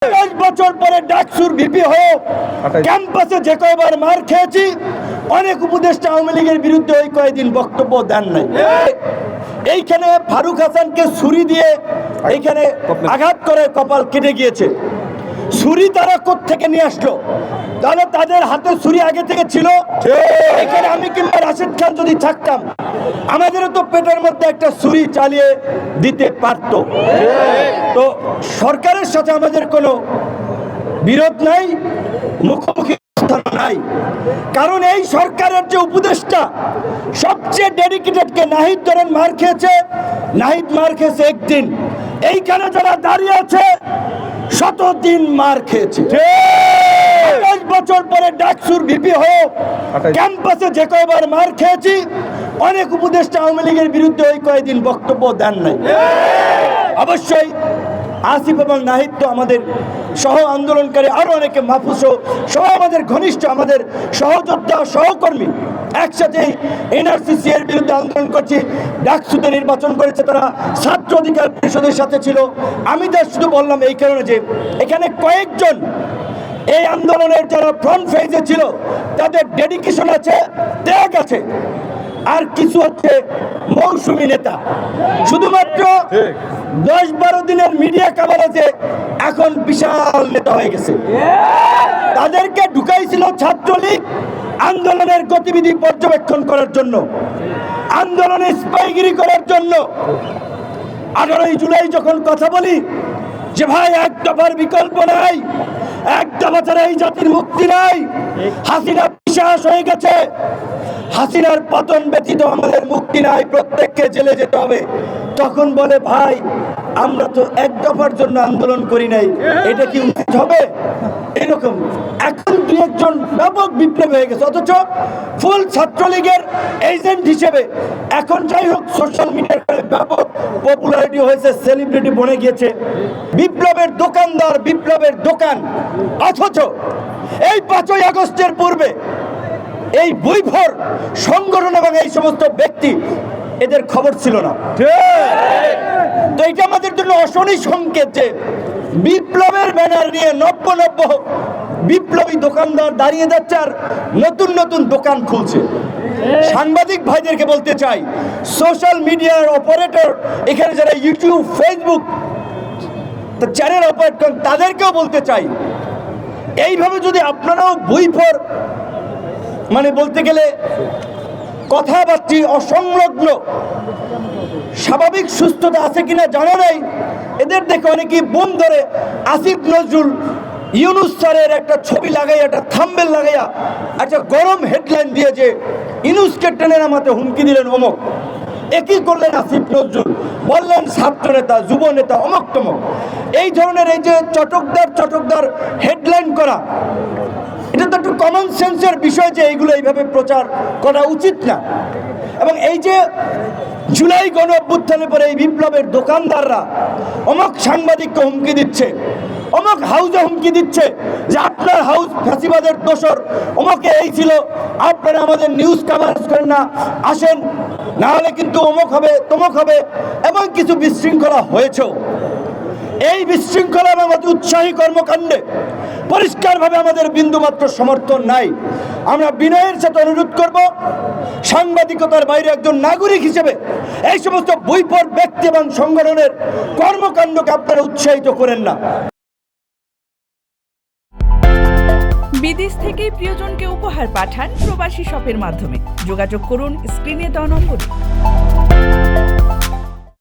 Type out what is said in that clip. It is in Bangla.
10 বছর পরে ডাকসুর ভিপি হয়ে ক্যাম্পাসে যে কয়বার মার খেয়েছি, অনেক উপদেষ্টা আওয়ামী লীগের বিরুদ্ধে ওই কয়েকদিন বক্তব্য দেন নাই। এইখানে ফারুক হাসানকে ছুরি দিয়ে এইখানে আঘাত করে কপাল কেটে গিয়েছে। ছুরি তারা কোত্থেকে নিয়ে আসলো? তাহলে তাদের হাতে ছুরি আগে থেকে ছিল। এখানে আমি কিংবা রাশেদ খান যদি থাকতাম, আমাদেরও তো পেটের মধ্যে একটা ছুরি চালিয়ে দিতে পারতো। তো সরকারের সাথে আমাদের কোনো বিরোধ নাই, মুখোমুখি নাই, কারণ এই সরকারের যে উপদেষ্টা সবচেয়ে ডেডিকেটেডকে নাহিদ ধরেন মার খেয়েছে। নাহিদ মার খেয়েছে একদিন, এইখানে যারা দাঁড়িয়ে আছে 100 দিন মার খেয়েছে। 10 বছর পরে ডাকসুর ভিপি হয়ে ক্যাম্পাসে যে কয়বার মার খেয়েছি, অনেক উপদেষ্টা আওয়ামী লীগের বিরুদ্ধে ওই কয়েকদিন বক্তব্য দেন নাই। অবশ্যই আসিফ এবং নাহিদ তো আমাদের সহ আন্দোলনকারী, আরো অনেকে মাহফুজ সহ আমাদের ঘনিষ্ঠ, আমাদের সহযোদ্ধা সহকর্মী, একসাথে এনআরসিসি এর বিরুদ্ধে আন্দোলন করছি। ডাকসুতে নির্বাচন করেছে তারা, ছাত্র অধিকার পরিষদের সাথে ছিল। আমি তার শুধু বললাম এই কারণে যে এখানে কয়েকজন এই আন্দোলনের যারা ফ্রন্ট ফেজে ছিল তাদের ডেডিকেশন আছে, ত্যাগ আছে, আর কিছু হচ্ছে মৌসুমী নেতা। শুধুমাত্র 10-12 দিনের মিডিয়া কাভারেজে এখন বিশাল নেতা হয়ে গেছে। তাদেরকে ঢুকাইছিল ছাত্রলীগ আন্দোলনের গতিবিধি পর্যবেক্ষণ করার জন্য, আন্দোলনে স্পাইগিরি করার জন্য। 18 জুলাই যখন কথা বলি যে ভাই এক দফার বিকল্প নাই, এক দফা ছাড়া এই জাতির মুক্তি নাই, হাসিনা বিশ্বাস হয়ে গেছে, হাসিনার পতন ব্যতীত আমাদের মুক্তি নাই, প্রত্যেককে জেলে যেতে হবে, তখন বলে ভাই আমরা তো এক দফার জন্য আন্দোলন করি নাই, এটা কি উচিত হবে? এরকম এখন দুই একজন ব্যাপক বিপ্লব হয়ে গেছে, অথচ ফুল ছাত্রলীগের এজেন্ট হিসেবে এখন যাই হোক সোশ্যাল মিডিয়ার ব্যাপক পপুলারিটি হয়েছে, সেলিব্রিটি বনে গিয়েছে, বিপ্লবের দোকানদার, বিপ্লবের দোকান। অথচ এই 5ই আগস্টের পূর্বে এই বৈভর সংগঠন এবং এই সমস্ত ব্যক্তি এদের খবর ছিল না। তো এটা আমাদের জন্য অশনি সংকেত যে বিপ্লবের ব্যানার নিয়ে নব্য বিপ্লবী দোকানদার দাঁড়িয়ে যাচ্ছে আর নতুন নতুন দোকান খুলছে। সাংবাদিক ভাইদেরকে বলতে চাই, সোশ্যাল মিডিয়ার অপারেটর, এখানে যারা ইউটিউব ফেসবুক চ্যানেল অপারেট করেন তাদেরকেও বলতে চাই, এইভাবে যদি আপনারাও বৈভর মানে বলতে গেলে কথাবার্তা অসংলগ্ন, স্বাভাবিক সুস্থতা আছে কিনা জানা নাই, এদের দেখে অনেকেই বোম ধরে আসিফ নজরুল ইউনুস স্যারের একটা ছবি লাগাইয়া, একটা থাম্বনেল লাগাইয়া, একটা গরম হেডলাইন দিয়ে যে ইউনুসকে টেনে নামাতে হুমকি দিলেন অমক। একই করলেন আসিফ নজরুল, বললেন ছাত্র নেতা, যুব নেতা, অমক তমক। এই ধরনের এই যে চটকদার হেডলাইন করা, এটা তো একটু কমন সেন্সের বিষয় যে এইগুলো এইভাবে প্রচার করা উচিত না। এবং এই যে জুলাই গণ অভ্যুত্থানের পরে এই বিপ্লবের দোকানদাররা অমক সাংবাদিককে হুমকি দিচ্ছে, অমক হাউসে হুমকি দিচ্ছে যে আপনার হাউস ফ্যাসিবাদের দোসর, অমকে এই ছিল, আপনারা আমাদের নিউজ কাভারেজ করেন না, আসেন, না হলে কিন্তু অমক হবে তমক হবে, এবং কিছু বিশৃঙ্খলা হয়েছেও। এই বিশৃঙ্খলা এবং অতি উৎসাহী কর্মকাণ্ডে পরিষ্কারভাবে আমাদের বিন্দুমাত্র সমর্থন নাই। আমরা বিনয়ের সাথে অনুরোধ করব, সাংবাদিকতার বাইরে একজন নাগরিক হিসেবে এই সমস্ত বৈভর ব্যক্তি এবং সংগঠনের কর্মকাণ্ডকে আপনারা উৎসাহিত করেন না। বিদেশ থেকে প্রিয়জনকে উপহার পাঠান প্রবাসী শপের মাধ্যমে। যোগাযোগ করুন স্ক্রিনে দেওয়া নম্বরে।